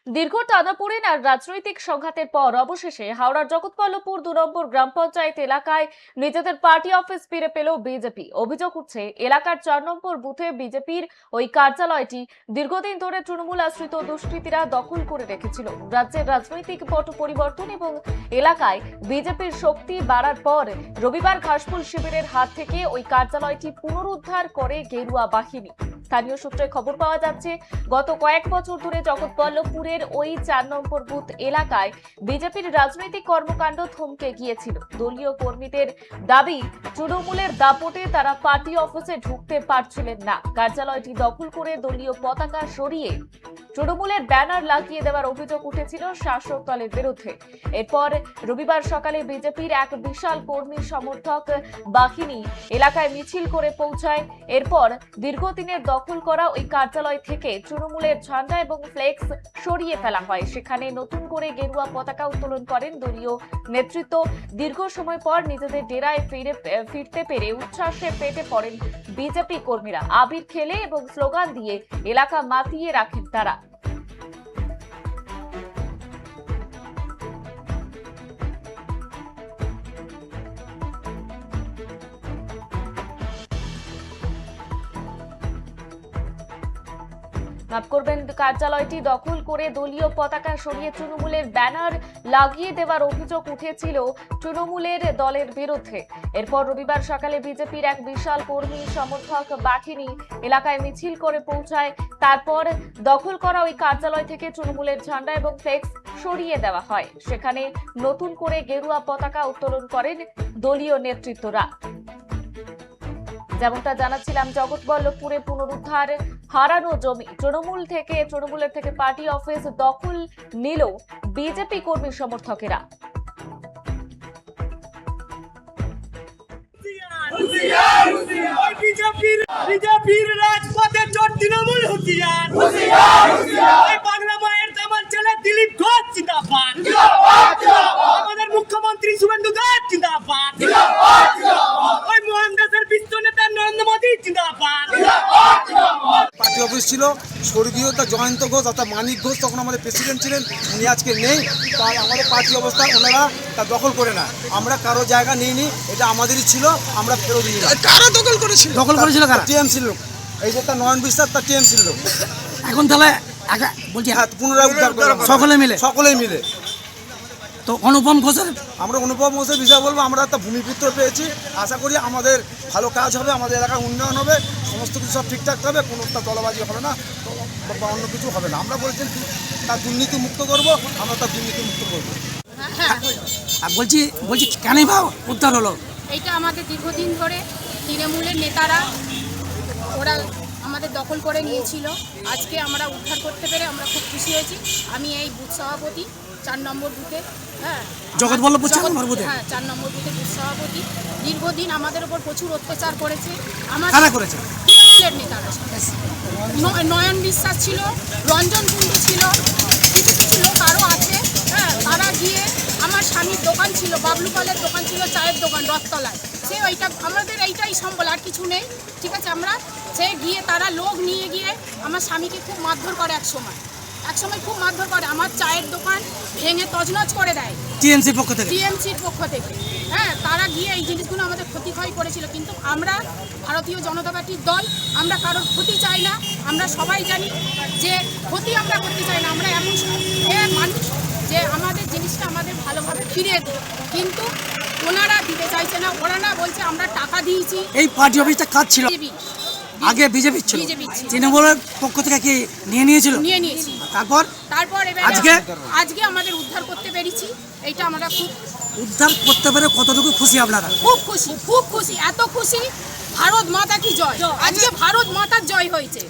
দীর্ঘ টানাপোড়েন আর রাজনৈতিক সংঘাতের পর অবশেষে হাওড়ার জগৎবল্লভপুর 2 নম্বর গ্রাম পঞ্চায়েত এলাকায় নিজেদের পার্টি অফিস ফিরে পেল বিজেপি। অভিযোগ উঠছে এলাকার 4 নম্বর বুথে বিজেপির ওই কার্যালয়টি দীর্ঘদিন ধরে তৃণমূল আশ্রিত দুষ্কৃতীরা দখল করে রেখেছিল। রাজ্যের রাজনৈতিক পট পরিবর্তন এবং এলাকায় বিজেপির শক্তি বাড়ার পর রবিবার ঘাসফুল শিবিরের হাত থেকে ওই কার্যালয়টি পুনরুদ্ধার করে গেরুয়া বাহিনী। স্থানীয় সূত্রে খবর পাওয়া যাচ্ছে, গত কয়েক বছর ধরে জগৎবল্লভপুরের ওই 4 নম্বর বুথ এলাকায় বিজেপির রাজনৈতিক কর্মকাণ্ড থমকে গিয়েছিল। দলীয় কর্মীদের দাবি, তৃণমূলের দাপটে তারা পার্টি অফিসে ঢুকতে পারছিলেন না। কার্যালয়টি দখল করে দলীয় পতাকা সরিয়ে তৃণমূলের ব্যানার লাগিয়ে দেওয়ার অভিযোগ উঠেছিল শাসক দলের বিরুদ্ধে। এরপর রবিবার সকালে বিজেপির এক বিশাল কর্মী সমর্থক বাহিনী এলাকায় মিছিল করে পৌঁছায়। এরপর দীর্ঘদিনের দখল করা ওই কার্যালয় থেকে তৃণমূলের ঝান্ডা এবং ফ্লেক্স সরিয়ে ফেলা হয়। সেখানে নতুন করে গেরুয়া পতাকা উত্তোলন করেন দলীয় নেতৃত্ব। দীর্ঘ সময় পর নিজেদের ডেরায় ফিরতে পেরে উচ্ছ্বাসে ফেটে পড়েন বিজেপি কর্মীরা। আবির খেলে এবং স্লোগান দিয়ে এলাকা মাতিয়ে রাখেন তারা। মাফ করবেন, কার্যালয়টি দখল করে দলীয় পতাকা সরিয়ে তৃণমূলের ব্যানার লাগিয়ে দেওয়ার অভিযোগ উঠেছিল তৃণমূলের দলের বিরুদ্ধে। এরপর রবিবার সকালে বিজেপির এক বিশাল কর্মী সমর্থক বাহিনী এলাকায় মিছিল করে পৌঁছায়। তারপর দখল করা ওই কার্যালয় থেকে তৃণমূলের ঝান্ডা এবং ফ্লেক্স সরিয়ে দেওয়া হয়। সেখানে নতুন করে গেরুয়া পতাকা উত্তোলন করেন দলীয় নেতৃত্বরা। যেমনটা জানাচ্ছিলাম, জগৎবল্লভপুরে পুনরুদ্ধার হারানো জমি তৃণমূলের থেকে পার্টি অফিস দখল নিল বিজেপি কর্মী সমর্থকেরা। বিজেপির রাজপথে চোর তৃণমূল হুঁশিয়ার, বাংলা মায়ের দামাল ছেলে দিলীপ ঘোষ জিন্দাবাদ, আমাদের মুখ্যমন্ত্রী শুভেন্দু ঘোষ জিন্দাবাদ, ওই মোহন দাসের বিশ্ব নেতা নরেন্দ্র মোদী জিন্দাবাদ। পার্টি অফিস ছিল স্বর্গীয় জয়ন্ত ঘোষ অর্থাৎ মানিক ঘোষ, তখন আমাদের প্রেসিডেন্ট ছিলেন, উনি আজকে নেই। তাই আমাদের পার্টি অবস্থা ওনারা তা দখল করে না, আমরা কারো জায়গা নিইনি, এটা আমাদেরই ছিল, আমরা ফেরত দিই। কারা দখল করেছিল কারা? টিএমসি লোক, এই যে তার নয়ন বিশ্বাস তার টিএমসি লোক। এখন তাহলে বলছি পুনরায় উদ্ধার করে সকলেই মিলে। তো অনুপম ঘোষের, আমরা অনুপম ঘোষের বিষয় বলবো, আমরা একটা ভূমিপুত্র পেয়েছি, আশা করি আমাদের ভালো কাজ হবে, আমাদের এলাকার উন্নয়ন হবে, সমস্ত কিছু সব ঠিকঠাক হবে, কোনো একটা দলবাজি হবে না বা অন্য কিছু হবে না। আমরা বলছি তার দুর্নীতি মুক্ত করবো, আমরা তার দুর্নীতি মুক্ত করবো। বলছি কেনই বা উদ্ধার হলো? এইটা আমাদের দীর্ঘদিন ধরে তৃণমূলের নেতারা ওরা আমাদের দখল করে নিয়েছিল। আজকে আমরা উদ্ধার করতে পেরে আমরা খুব খুশি হয়েছি। আমি এই বুথ সভাপতি 4 নম্বর বুথে, জগৎবল্লভপুর 4 নম্বর বুথে, 4 নম্বর বুথে বুথ সভাপতি। দীর্ঘদিন আমাদের উপর প্রচুর অত্যাচার করেছে তৃণমূলের নেতারা। নয়ন বিশ্বাস ছিল, রঞ্জন কুণ্ডু ছিল, কিছু কিছু লোক আরও আছে। তারা গিয়ে আমার স্বামীর দোকান ছিল, বাবলু পালের দোকান ছিল, চায়ের দোকান রথতলায়, সে ওইটা আমাদের এইটাই সম্বল, আর কিছু নেই। ঠিক আছে, আমরা সে গিয়ে তারা লোক নিয়ে গিয়ে আমার স্বামীকে খুব মারধর করে, এক সময় খুব মারধর করে, আমার চায়ের দোকান ভেঙে তছনছ করে দেয় টিএমসির পক্ষ থেকে। তারা গিয়ে এই জিনিসগুলো আমাদের ক্ষতিক্ষয় করেছিল। কিন্তু আমরা ভারতীয় জনতা পার্টির দল, আমরা কারোর ক্ষতি চাই না। আমরা সবাই জানি যে ক্ষতি আমরা করতে চাই না। আমরা এমন মানুষ যে আমাদের জিনিসটা আমাদের ভালোভাবে ফিরিয়ে দেয়, কিন্তু ওনারা দিতে চাইছে না। ওরা না বলছে আমরা টাকা দিয়েছি। এই পার্টি অফিসটা কাজ ছিল আগে বিজেপি ছিল, তৃণমূলের পক্ষ থেকে কি নিয়েছিল? নিয়েছি। তারপর আজকে আমাদের উদ্ধার করতে পেরেছি, এইটা আমরা খুব উদ্ধার করতে পেরে কতটুকু খুশি আপনারা? খুব খুশি, এত খুশি। ভারত মাতা কি জয়, আজকে ভারত মাতার জয় হয়েছে।